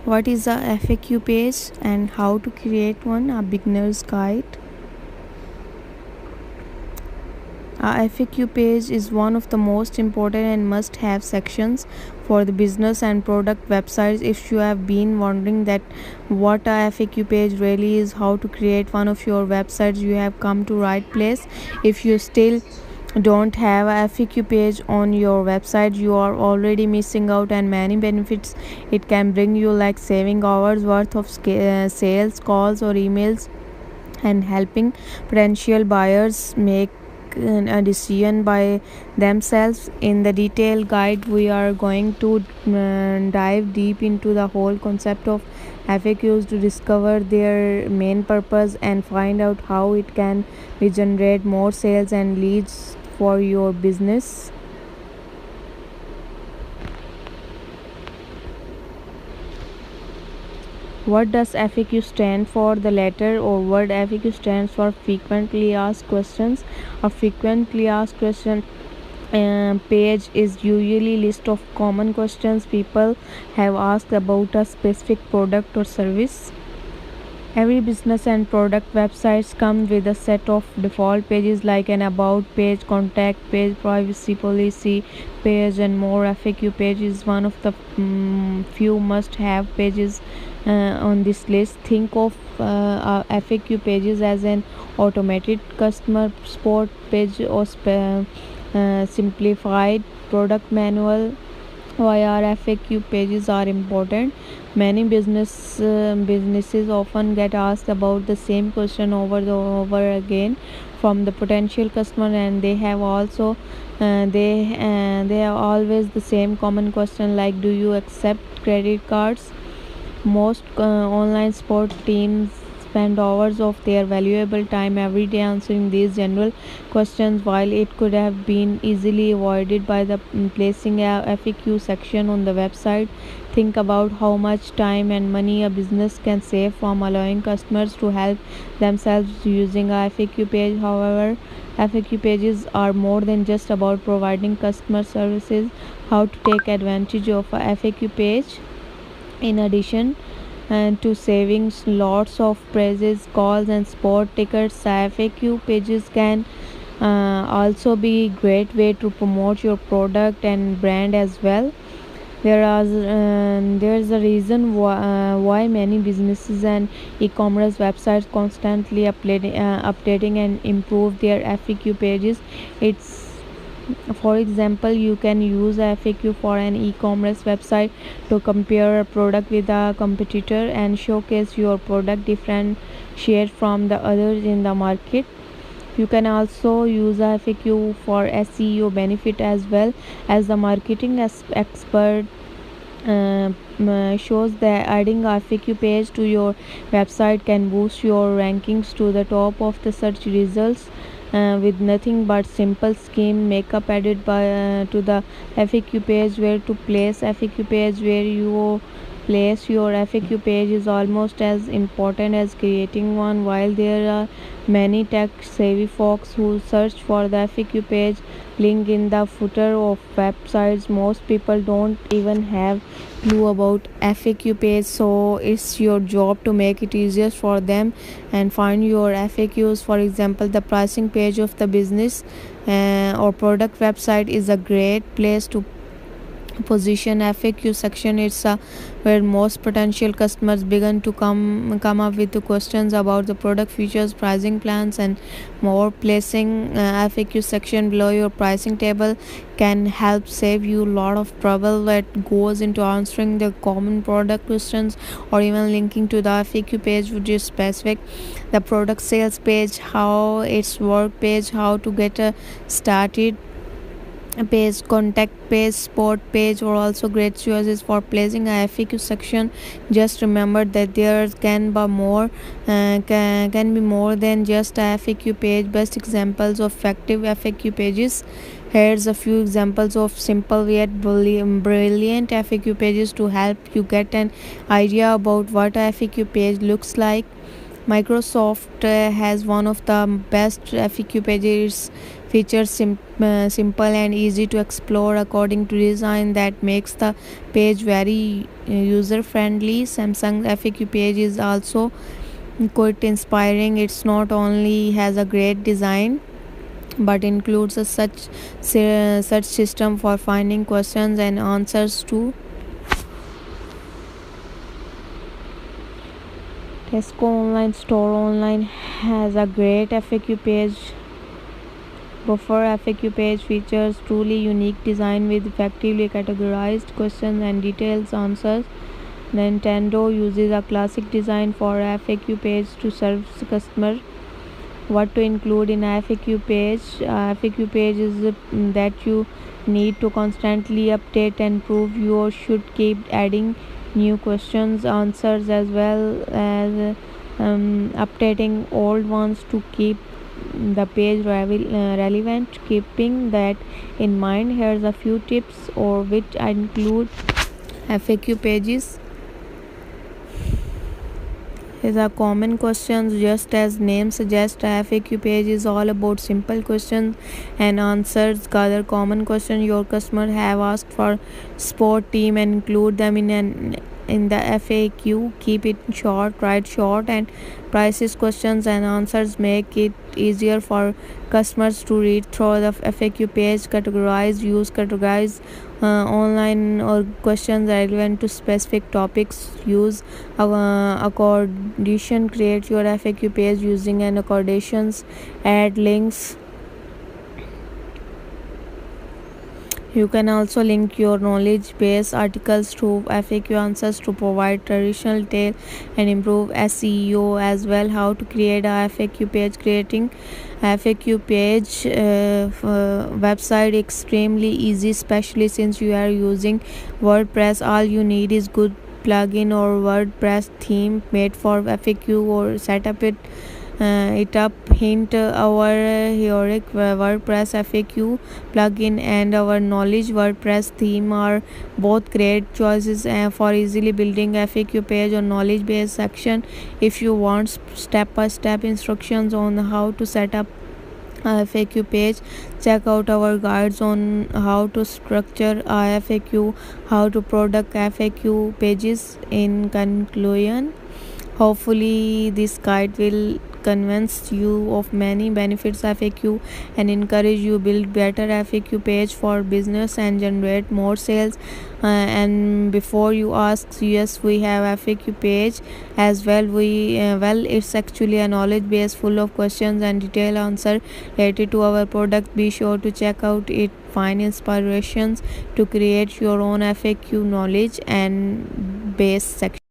What is a FAQ page and how to create one? A beginner's guide. A FAQ page is one of the most important and must have sections for the business and product websites. If you have been wondering that what a FAQ page really is, how to create one of your websites, you have come to right place. If you still don't have a FAQ page on your website, you are already missing out on many benefits it can bring you, like saving hours worth of sales calls or emails and helping potential buyers make a decision by themselves. In the detailed guide, we are going to dive deep into the whole concept of FAQs to discover their main purpose and find out how it can be generate more sales and leads for your business. What does FAQ stand for? The letter or word FAQ stands for frequently asked questions. A frequently asked question page is usually list of common questions people have asked about a specific product or service. Every business and product websites come with a set of default pages like an about page, contact page, privacy policy page, and more. FAQ page is one of the few must-have pages on this list. Think of FAQ pages as an automated customer support page or simplified product manual. Why are FAQ pages are important? Many businesses often get asked about the same question over again from the potential customer, and they have also they have always the same common question like, do you accept credit cards? Most online sport teams spend hours of their valuable time every day answering these general questions. While it could have been easily avoided by the placing a FAQ section on the website, think about how much time and money a business can save from allowing customers to help themselves using a FAQ page. However, FAQ pages are more than just about providing customer services. How to take advantage of a FAQ page? In addition to saving lots of praises, calls, and sport tickets, FAQ pages can also be great way to promote your product and brand as well. There's a reason why many businesses and e-commerce websites constantly updating and improve their FAQ pages. It's For example, you can use a FAQ for an e-commerce website to compare a product with a competitor and showcase your product differentiate from the others in the market. You can also use a FAQ for SEO benefit as well, as the marketing expert shows that adding a FAQ page to your website can boost your rankings to the top of the search results with nothing but simple scheme makeup added to the FAQ page. Where to place FAQ page? Where you place your FAQ page is almost as important as creating one. While there are many tech savvy folks who search for the FAQ page link in the footer of websites, most people don't even have clue about FAQ page, so it's your job to make it easier for them and find your FAQs. For example, the pricing page of the business or product website is a great place to position FAQ section. It's where most potential customers begin to come up with the questions about the product features, pricing plans, and more. Placing FAQ section below your pricing table can help save you a lot of trouble that goes into answering the common product questions or even linking to the FAQ page which is specific. The product sales page, how it's work page, how to get started page, contact page, sport page are also great choices for placing a FAQ section. Just remember that there can be more than just a FAQ page. Best examples of effective FAQ pages. Here's a few examples of simple yet brilliant FAQ pages to help you get an idea about what a FAQ page looks like. Microsoft has one of the best FAQ pages features simple and easy to explore according to design that makes the page very user friendly. Samsung FAQ page is also quite inspiring. It's not only has a great design but includes a search system for finding questions and answers too. Tesco Online Store Online has a great FAQ page. Buffer FAQ page features truly unique design with effectively categorized questions and detailed answers. Nintendo uses a classic design for FAQ page to serve customer. What to include in FAQ page? FAQ page is that you need to constantly update and improve. You should keep adding new questions, answers, as well as updating old ones to keep the page relevant. Keeping that in mind, here's a few tips or which I include FAQ pages is a common questions. Just as name suggests, a FAQ page is all about simple questions and answers. Gather common questions your customer have asked for sport team and include them in the FAQ. Keep it short, write short and prices questions and answers. Make it easier for customers to read through the FAQ page. Categorize online or questions relevant to specific topics. Use accordation. Create your FAQ page using an accordation. Add links. You can also link your knowledge base articles to FAQ answers to provide traditional tale and improve SEO as well. How to create a FAQ page? Creating FAQ page website extremely easy, especially since you are using WordPress. All you need is good plugin or WordPress theme made for FAQ or set up it up. Hint: our heroic WordPress FAQ plugin and our knowledge WordPress theme are both great choices for easily building FAQ page or knowledge base section. If you want step-by-step instructions on how to set up a FAQ page, check out our guides on how to structure a FAQ, how to product FAQ pages. In conclusion, hopefully this guide will convince you of many benefits of FAQ and encourage you build better FAQ page for business and generate more sales. And before you ask, yes, we have FAQ page as well. It's actually a knowledge base full of questions and detailed answer related to our product. Be sure to check out it. Find inspirations to create your own FAQ knowledge and base section.